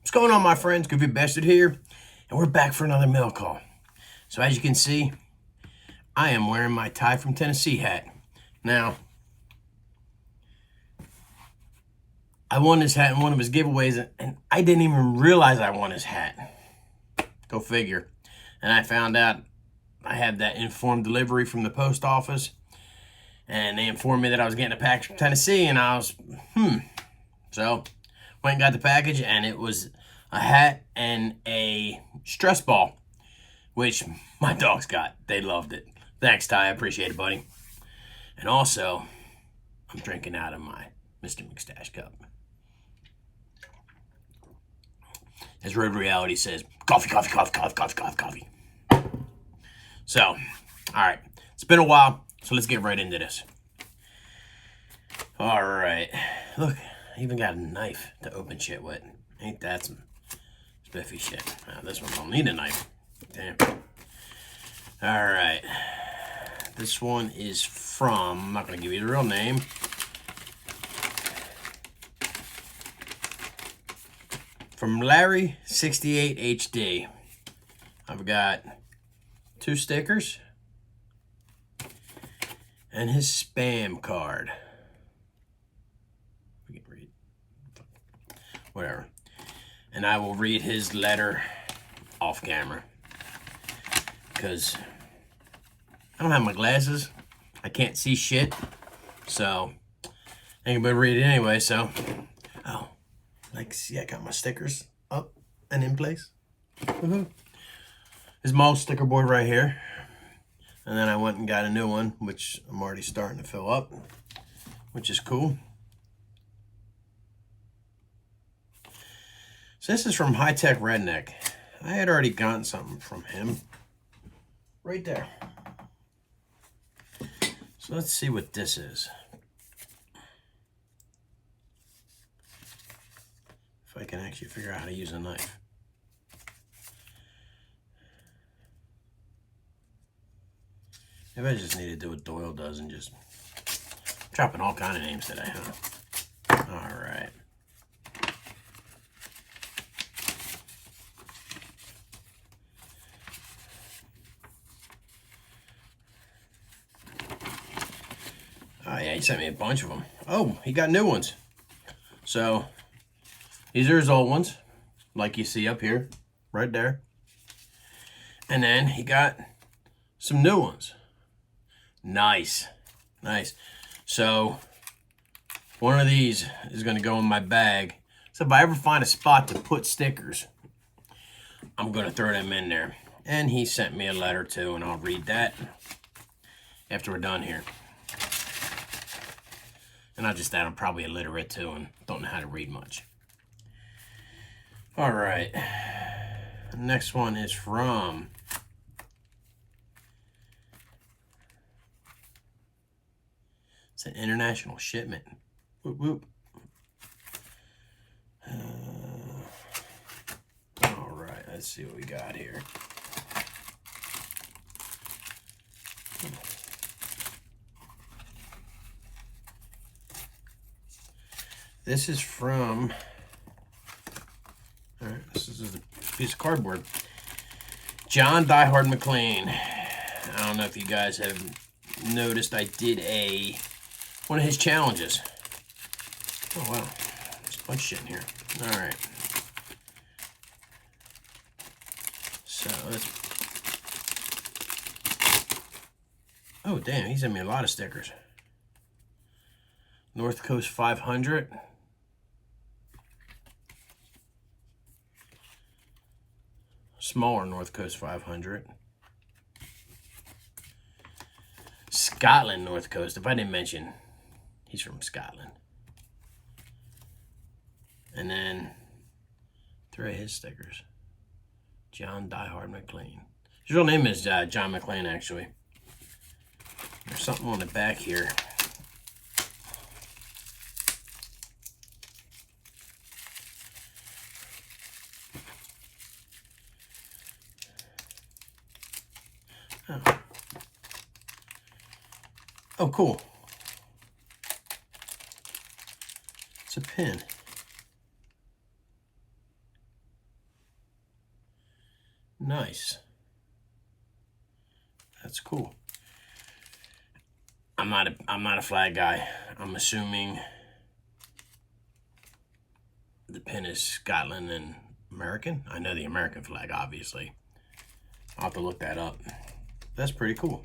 What's going on, my friends? Goofy Bastard here, and we're back for another mail call. So as you can see, I am wearing my Ty from Tennessee hat. Now, I won this hat in one of his giveaways, and I didn't even realize I won his hat. Go figure. And I found out I had that informed delivery from the post office, and they informed me that I was getting a package from Tennessee, and I was, So, went and got the package, and it was a hat and a stress ball, which my dogs got. They loved it. Thanks, Ty. I appreciate it, buddy. And also, I'm drinking out of my Mr. McStash cup. As Road Reality says, coffee, coffee, coffee, coffee, coffee, coffee, coffee. So, all right. It's been a while, so let's get right into this. All right. Look, I even got a knife to open shit with. Ain't that some spiffy shit? Now, this one don't need a knife. Damn. All right. This one is from, I'm not going to give you the real name. From Larry68HD. I've got 2 stickers and his spam card. We can read. Whatever. And I will read his letter off camera, because I don't have my glasses. I can't see shit. So I ain't gonna read it anyway. So, oh, like, see, I got my stickers up and in place. There's my old sticker board right here. And then I went and got a new one, which I'm already starting to fill up, which is cool. So this is from High Tech Redneck. I had already gotten something from him. Right there. So let's see what this is. If I can actually figure out how to use a knife. Maybe I just need to do what Doyle does and just dropping all kind of names today, huh? All right. Oh yeah, he sent me a bunch of them. Oh, he got new ones. So these are his old ones, like you see up here, right there. And then he got some new ones. Nice, nice. So one of these is going to go in my bag. So if I ever find a spot to put stickers, I'm going to throw them in there. And he sent me a letter too, and I'll read that after we're done here. And I'll just add I'm probably illiterate too and don't know how to read much. All right. The next one is from it's an international shipment. Whoop, whoop. All right, let's see what we got here. This is from, all right, this is a piece of cardboard. John Diehard McLean. I don't know if you guys have noticed, I did one of his challenges. Oh wow, there's a bunch of shit in here. All right. So let's, oh damn, he sent me a lot of stickers. North Coast 500. Smaller North Coast 500. Scotland North Coast. If I didn't mention, he's from Scotland. And then 3 of his stickers. John Diehard McLean. His real name is John McLean, actually. There's something on the back here. Oh, cool. It's a pin. Nice. That's cool. I'm not a flag guy. I'm assuming the pin is Scotland and American. I know the American flag, obviously. I'll have to look that up. That's pretty cool.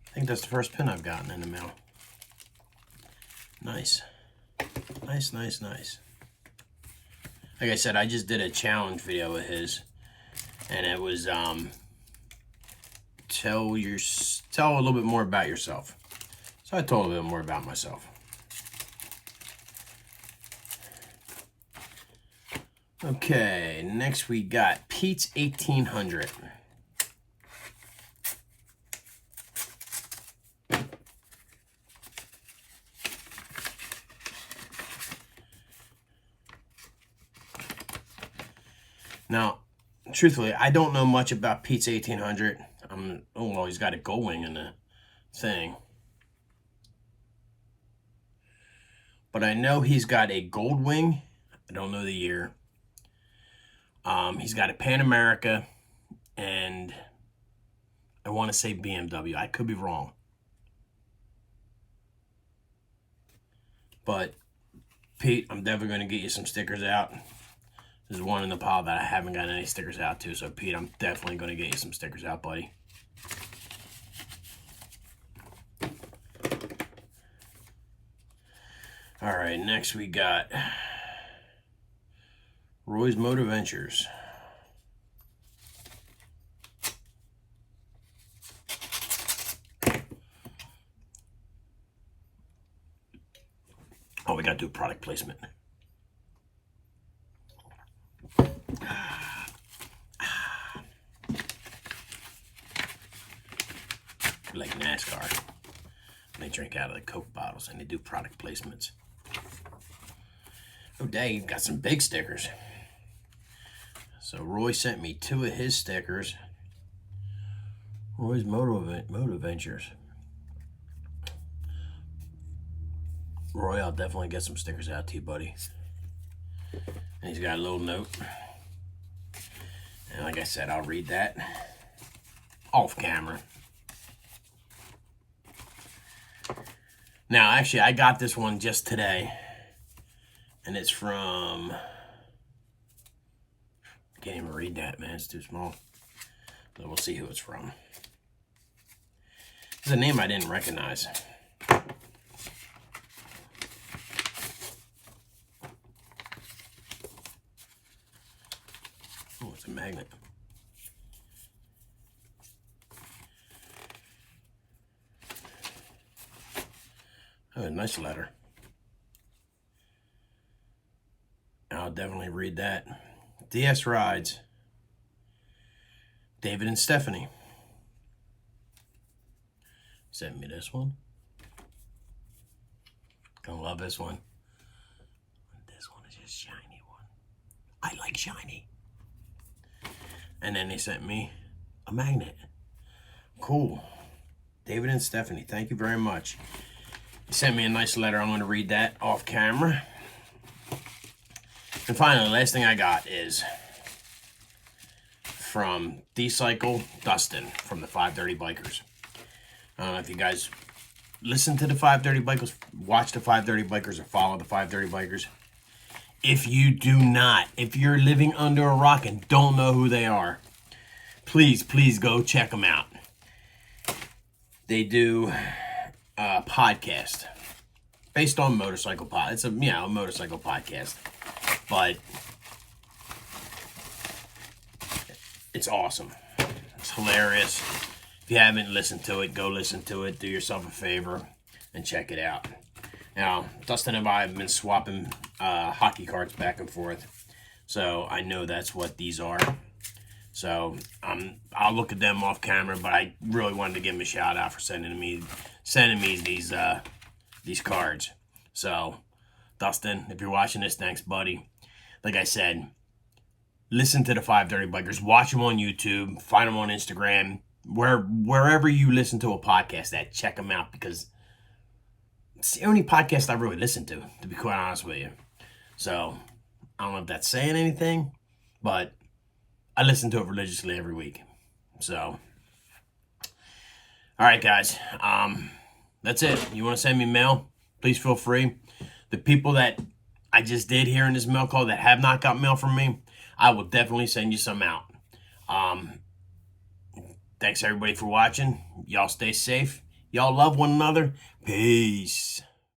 I think that's the first pin I've gotten in the mail. Nice. Nice, nice, nice. Like I said, I just did a challenge video of his, and it was tell a little bit more about yourself. So I told a little bit more about myself. Okay, next we got Pete's 1800. Now, truthfully, I don't know much about Pete's 1800. Oh, he's got a gold wing in the thing. But I know he's got a gold wing. I don't know the year. He's got a Pan America, and I want to say BMW. I could be wrong. But, Pete, I'm definitely going to get you some stickers out. There's one in the pile that I haven't got any stickers out to. So, Pete, I'm definitely going to get you some stickers out, buddy. All right, next we got Roy's Motor Ventures. Oh, we got to do product placement. Like NASCAR. They drink out of the Coke bottles and they do product placements. Oh, dang, got some big stickers. So Roy sent me 2 of his stickers. Roy's Motor Ventures. Roy, I'll definitely get some stickers out to you, buddy. And he's got a little note. And like I said, I'll read that off camera. Now, actually, I got this one just today. And it's from... I can't even read that, man. It's too small. So we'll see who it's from. It's a name I didn't recognize. Oh, it's a magnet. Oh, nice letter. I'll definitely read that. DS Rides. David and Stephanie sent me this one. Gonna love this one. This one is just shiny one. I like shiny. And then they sent me a magnet. Cool. David and Stephanie, thank you very much. They sent me a nice letter. I'm going to read that off camera. And finally, the last thing I got is from D-Cycle Dustin from the 530 Bikers. I don't know if you guys listen to the 530 Bikers, watch the 530 Bikers, or follow the 530 Bikers. If you do not, if you're living under a rock and don't know who they are, please go check them out. They do a podcast based on motorcycle pod. It's a motorcycle podcast, but it's awesome. It's hilarious. If you haven't listened to it, go listen to it. Do yourself a favor and check it out. Now, Dustin and I have been swapping hockey cards back and forth, so I know that's what these are. So I'll look at them off camera, but I really wanted to give him a shout out for sending me these cards. So, Dustin, if you're watching this, thanks, buddy. Like I said, listen to the 530 Bikers. Watch them on YouTube. Find them on Instagram. Wherever you listen to a podcast at, check them out, because it's the only podcast I really listen to be quite honest with you. So, I don't know if that's saying anything, but I listen to it religiously every week. So, all right, guys. That's it. You want to send me mail? Please feel free. The people that I just did here in this mail call that have not got mail from me, I will definitely send you some out. Thanks everybody for watching. Y'all stay safe. Y'all love one another. Peace.